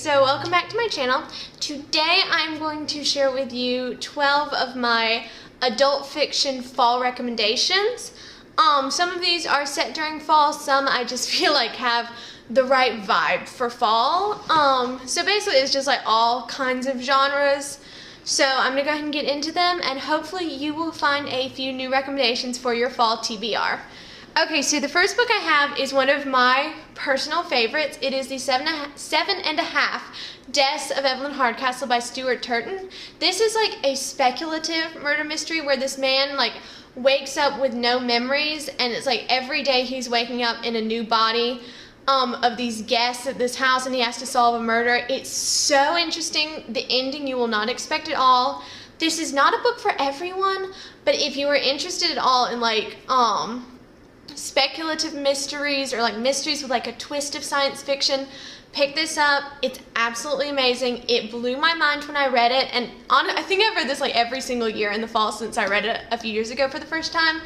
So welcome back to my channel. Today I'm going to share with you 12 of my adult fiction fall recommendations. Some of these are set during fall, some I just feel like have the right vibe for fall. So basically it's just like all kinds of genres. So I'm gonna go ahead and get into them, and hopefully you will find a few new recommendations for your fall TBR. Okay, so the first book I have is one of my personal favorites. It is the Seven and a Half Deaths of Evelyn Hardcastle by Stuart Turton. This is like a speculative murder mystery where this man wakes up with no memories, and it's like every day he's waking up in a new body of these guests at this house, and he has to solve a murder. It's so interesting. The ending you will not expect at all. This is not a book for everyone, but if you are interested at all in speculative mysteries or mysteries with a twist of science fiction, pick this up. It's absolutely amazing. It blew my mind when I read it, and I think I've read this every single year in the fall since I read it a few years ago for the first time,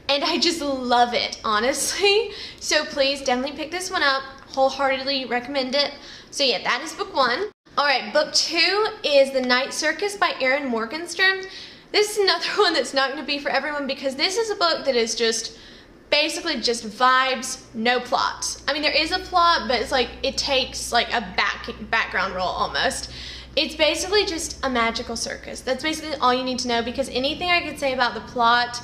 and I just love it, honestly. So please definitely pick this one up. Wholeheartedly recommend it. So yeah, that is book one. Alright, book two is The Night Circus by Erin Morgenstern. This is another one that's not going to be for everyone, because this is a book that is just basically just vibes, no plot. I mean, there is a plot, but it's it takes a background role almost. It's basically just a magical circus. That's basically all you need to know, because anything I could say about the plot,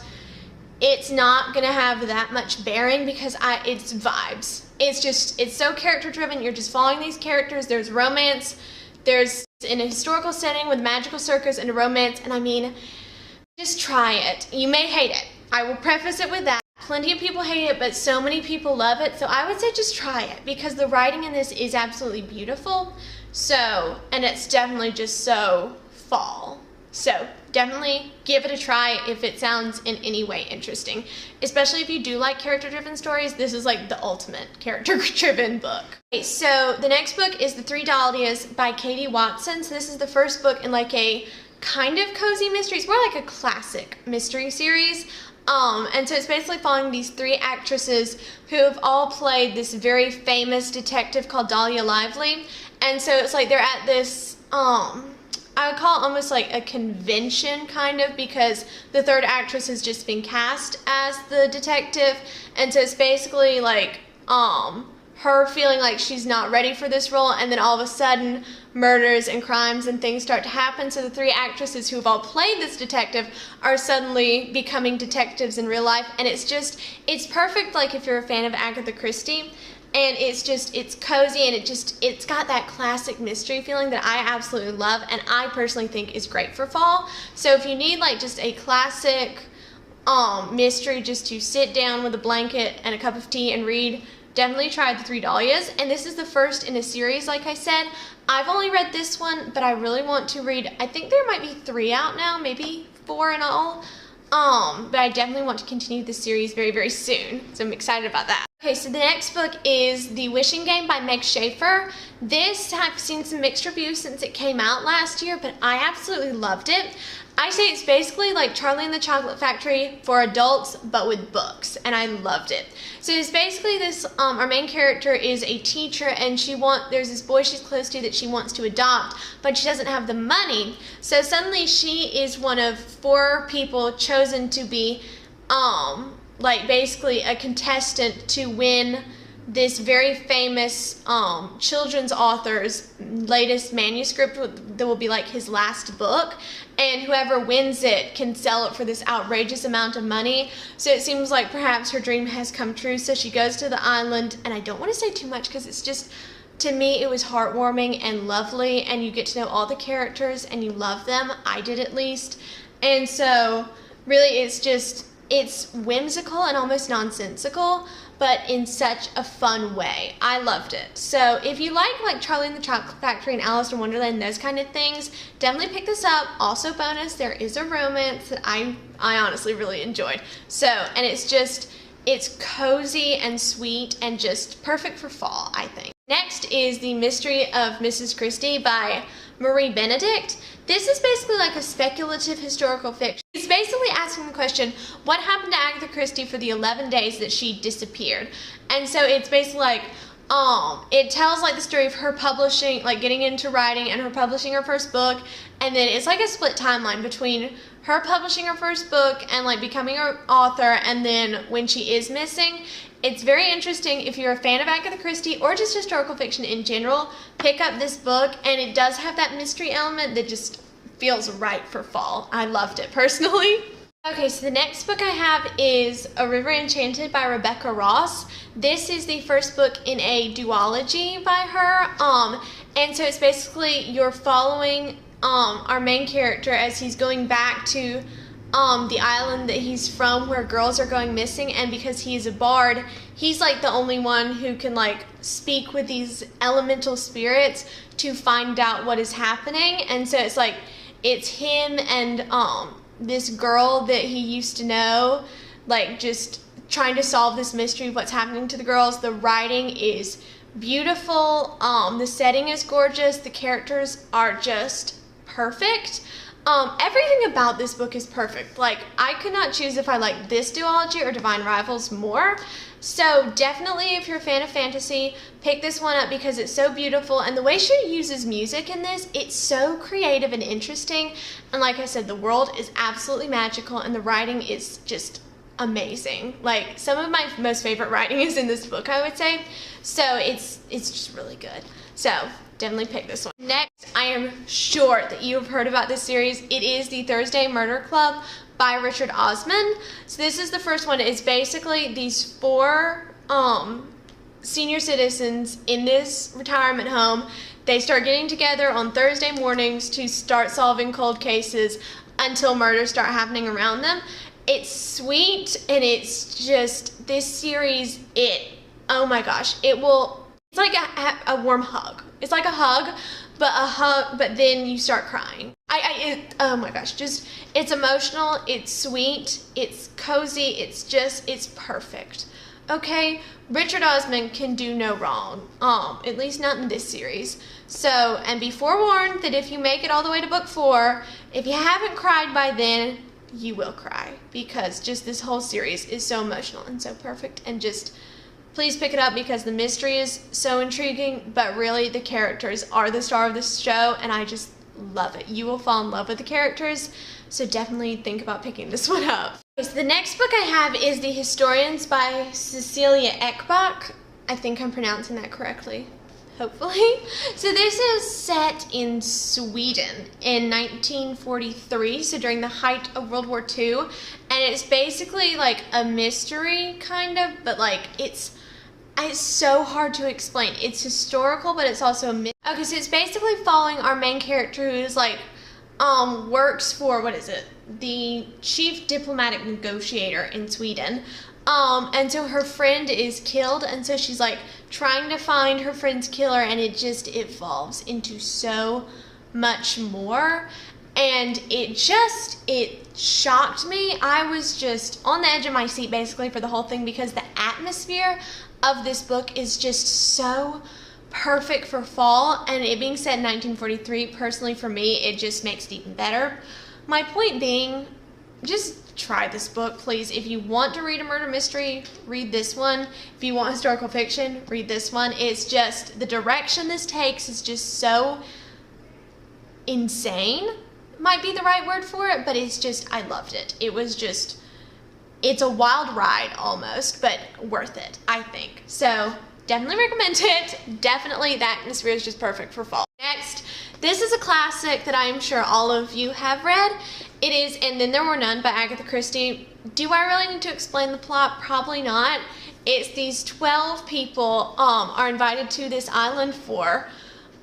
it's not gonna have that much bearing, because it's vibes. It's so character driven. You're just following these characters. There's romance. There's in a historical setting with magical circus and a romance, and I mean, just try it. You may hate it. I will preface it with that. Plenty of people hate it, but so many people love it, so I would say just try it, because the writing in this is absolutely beautiful. And it's definitely just so fall. So definitely give it a try if it sounds in any way interesting. Especially if you do like character-driven stories, this is the ultimate character-driven book. Okay, so the next book is The Three Dahlias by Katie Watson. So this is the first book in a kind of cozy mystery. It's more like a classic mystery series. And so it's basically following these three actresses who have all played this very famous detective called Dahlia Lively. And so it's they're at this, I would call it almost a convention kind of, because the third actress has just been cast as the detective. And so it's basically her feeling she's not ready for this role, and then all of a sudden murders and crimes and things start to happen. So the three actresses who have all played this detective are suddenly becoming detectives in real life, and it's perfect if you're a fan of Agatha Christie. And it's cozy, and it's got that classic mystery feeling that I absolutely love, and I personally think is great for fall. So if you need just a classic mystery just to sit down with a blanket and a cup of tea and read, definitely try The Three Dahlias. And this is the first in a series, like I said. I've only read this one, but I really want to read, I think there might be 3 out now, maybe 4 in all. But I definitely want to continue this series very, very soon. So I'm excited about that. Okay, so the next book is The Wishing Game by Meg Schaefer. This, I've seen some mixed reviews since it came out last year, but I absolutely loved it. I say it's basically like Charlie and the Chocolate Factory for adults, but with books, and I loved it. So it's basically this, our main character is a teacher, and there's this boy she's close to that she wants to adopt, but she doesn't have the money. So suddenly she is one of 4 people chosen to be, basically a contestant to win this very famous children's author's latest manuscript that will be his last book, and whoever wins it can sell it for this outrageous amount of money. So it seems like perhaps her dream has come true. So she goes to the island, and I don't want to say too much because it's just, to me, it was heartwarming and lovely, and you get to know all the characters and you love them. I did, at least. And so really it's whimsical and almost nonsensical, but in such a fun way. I loved it. So if you like Charlie and the Chocolate Factory and Alice in Wonderland, those kind of things, definitely pick this up. Also bonus, there is a romance that I honestly really enjoyed. So, and it's cozy and sweet and just perfect for fall, I think. Next is The Mystery of Mrs. Christie by Marie Benedict. This is basically a speculative historical fiction. It's basically asking the question, what happened to Agatha Christie for the 11 days that she disappeared? And so it's basically It tells like the story of her publishing, like getting into writing and her publishing her first book, and then it's like a split timeline between her publishing her first book and like becoming an author, and then when she is missing. It's very interesting. If you're a fan of Agatha Christie or just historical fiction in general, pick up this book, and it does have that mystery element that just feels right for fall. I loved it personally. Okay, so the next book I have is A River Enchanted by Rebecca Ross. This is the first book in a duology by her, and so it's basically you're following our main character as he's going back to the island that he's from, where girls are going missing, and because he's a bard, he's like the only one who can like speak with these elemental spirits to find out what is happening. And so it's like it's him and this girl that he used to know, like just trying to solve this mystery of what's happening to the girls. The writing is beautiful, the setting is gorgeous, the characters are just perfect. Everything about this book is perfect. Like, I could not choose if I like this duology or Divine Rivals more. So definitely, if you're a fan of fantasy, pick this one up because it's so beautiful. And the way she uses music in this, it's so creative and interesting. And like I said, the world is absolutely magical and the writing is just amazing. Like, some of my most favorite writing is in this book, I would say. So it's just really good. So definitely pick this one. Next, I am sure that you have heard about this series. It is the Thursday Murder Club by Richard Osman. So this is the first one. It's basically these 4 senior citizens in this retirement home. They start getting together on Thursday mornings to start solving cold cases until murders start happening around them. It's sweet, and it's just, this series, oh my gosh, it's like a warm hug. It's like a hug, but then you start crying. Oh my gosh, just, it's emotional, it's sweet, it's cozy, it's perfect. Okay, Richard Osman can do no wrong, at least not in this series. So, and be forewarned that if you make it all the way to book 4, if you haven't cried by then, you will cry, because just this whole series is so emotional and so perfect, and just, please pick it up because the mystery is so intriguing, but really the characters are the star of this show, and I just love it. You will fall in love with the characters, so definitely think about picking this one up. Okay, so the next book I have is The Historians by Cecilia Ekbach. I think I'm pronouncing that correctly, hopefully. So this is set in Sweden in 1943, so during the height of World War II, and it's basically like a mystery, kind of, but like it's so hard to explain. It's historical, but it's also a mystery. Okay, so it's basically following our main character who's like, works for, the chief diplomatic negotiator in Sweden. And so her friend is killed, and so she's like trying to find her friend's killer, and it just evolves into so much more. And it shocked me. I was just on the edge of my seat basically for the whole thing, because the atmosphere of this book is just so perfect for fall, and it being set in 1943, personally for me, it just makes it even better. My point being, just try this book, please. If you want to read a murder mystery, read this one. If you want historical fiction, read this one. It's just, the direction this takes is just so insane, might be the right word for it, but it's just, I loved it. It was just, it's a wild ride almost, but worth it, I think. So definitely recommend it. Definitely, the atmosphere is just perfect for fall. Next, this is a classic that I am sure all of you have read. It is And Then There Were None by Agatha Christie. Do I really need to explain the plot? Probably not. It's these 12 people are invited to this island for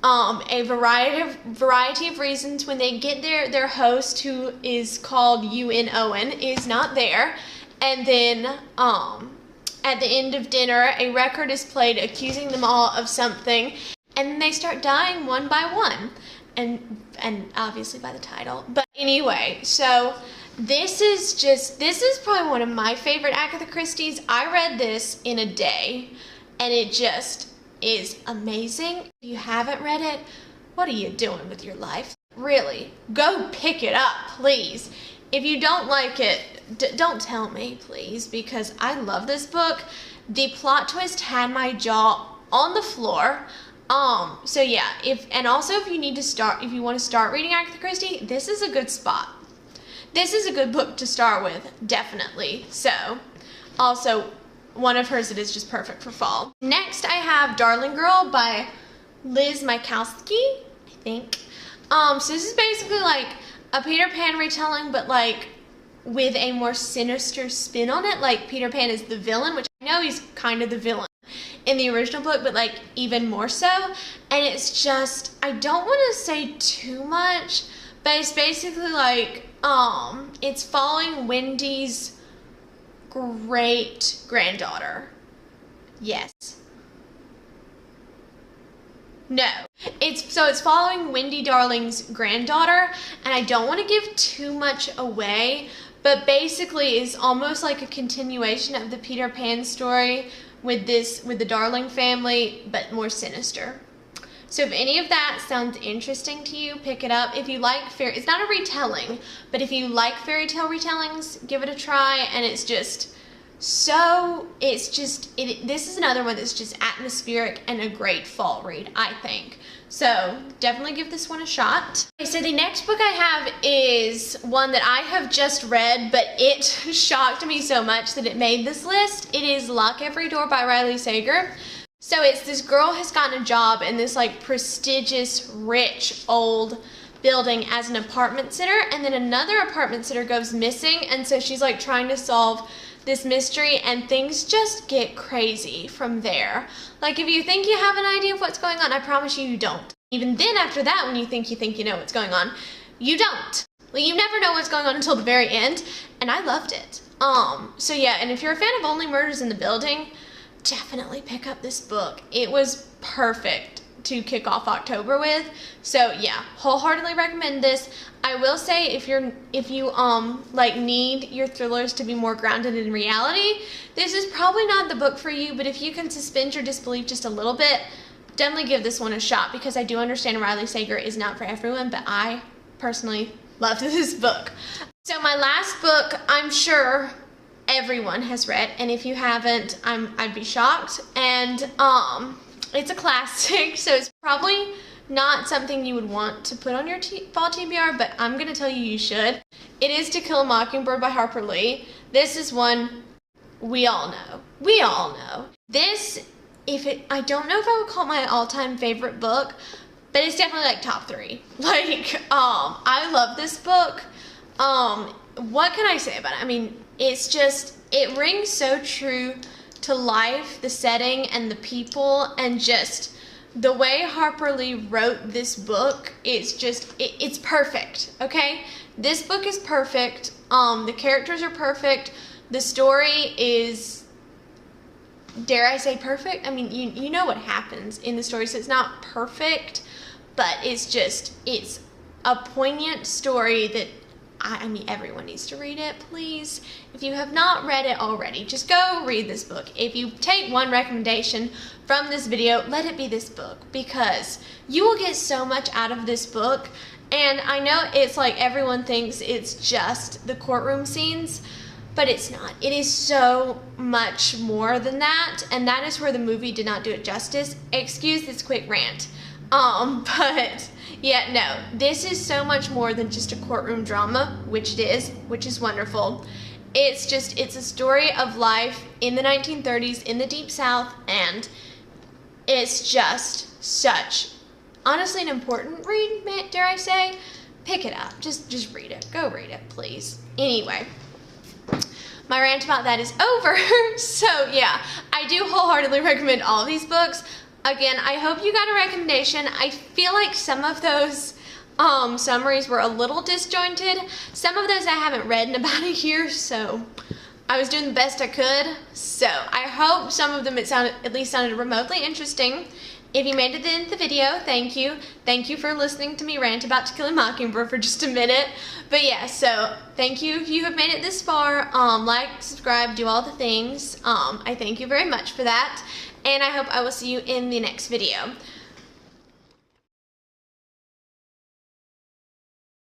a variety of reasons. When they get there, their host, who is called Ewan Owen, is not there. And then at the end of dinner, a record is played accusing them all of something, and they start dying one by one, and obviously by the title. But anyway, so this is probably one of my favorite Agatha Christie's. I read this in a day, and it just is amazing. If you haven't read it, what are you doing with your life? Really, go pick it up, please. If you don't like it, don't tell me, please, because I love this book. The plot twist had my jaw on the floor. So yeah, if you want to start reading Agatha Christie, this is a good spot. This is a good book to start with, definitely. So, also, one of hers that is just perfect for fall. Next, I have Darling Girl by Liz Michalski, I think. So this is basically like a Peter Pan retelling, but like with a more sinister spin on it. Like Peter Pan is the villain, which I know he's kind of the villain in the original book, but like even more so. And it's just, I don't want to say too much, but it's basically like, it's following Wendy's great granddaughter. Yes. No. It's following Wendy Darling's granddaughter, and I don't want to give too much away, but basically it's almost like a continuation of the Peter Pan story with the Darling family, but more sinister. So if any of that sounds interesting to you, pick it up. If you like it's not a retelling, but if you like fairy tale retellings, give it a try. And it's just this is another one that's just atmospheric and a great fall read, I think. So definitely give this one a shot. Okay, so the next book I have is one that I have just read, but it shocked me so much that it made this list. It is Lock Every Door by Riley Sager. So it's this girl has gotten a job in this like prestigious, rich, old building as an apartment sitter, and then another apartment sitter goes missing, and so she's like trying to solve this mystery, and things just get crazy from there. Like if you think you have an idea of what's going on, I promise you don't. Even then after that, when you think you know what's going on, you don't. Like you never know what's going on until the very end, and I loved it. So yeah, and if you're a fan of Only Murders in the Building, definitely pick up this book. It was perfect to kick off October with. So yeah, wholeheartedly recommend this. I will say if you like need your thrillers to be more grounded in reality, this is probably not the book for you, but if you can suspend your disbelief just a little bit, definitely give this one a shot, because I do understand Riley Sager is not for everyone, but I personally loved this book. So my last book, I'm sure everyone has read, and if you haven't, I'd be shocked. And it's a classic, so it's probably not something you would want to put on your fall TBR, but I'm gonna tell you should. It is To Kill a Mockingbird by Harper Lee. This is one we all know. We all know. This, I don't know if I would call it my all-time favorite book, but it's definitely like top 3. Like, I love this book. What can I say about it? I mean, it's just, it rings so true to life, the setting and the people, and just the way Harper Lee wrote this book is just, it's perfect, okay? This book is perfect. The characters are perfect. The story is, dare I say, perfect? I mean, you know what happens in the story, so it's not perfect, but it's just, it's a poignant story that I mean, everyone needs to read it, please. If you have not read it already, just go read this book. If you take one recommendation from this video, let it be this book, because you will get so much out of this book. And I know it's like everyone thinks it's just the courtroom scenes, but it's not. It is so much more than that, and that is where the movie did not do it justice. Excuse this quick rant. But yeah, no, this is so much more than just a courtroom drama, which it is, which is wonderful. It's a story of life in the 1930s in the Deep South, and it's just such, honestly, an important read, dare I say. Pick it up. Just read it. Go read it, please. Anyway, my rant about that is over. So yeah, I do wholeheartedly recommend all of these books. Again, I hope you got a recommendation. I feel like some of those summaries were a little disjointed. Some of those I haven't read in about a year, so I was doing the best I could. So I hope some of them at least sounded remotely interesting. If you made it to the end of the video, thank you. Thank you for listening to me rant about To Kill a Mockingbird for just a minute. But yeah, so thank you if you have made it this far. Like, subscribe, do all the things. I thank you very much for that. And I hope I will see you in the next video.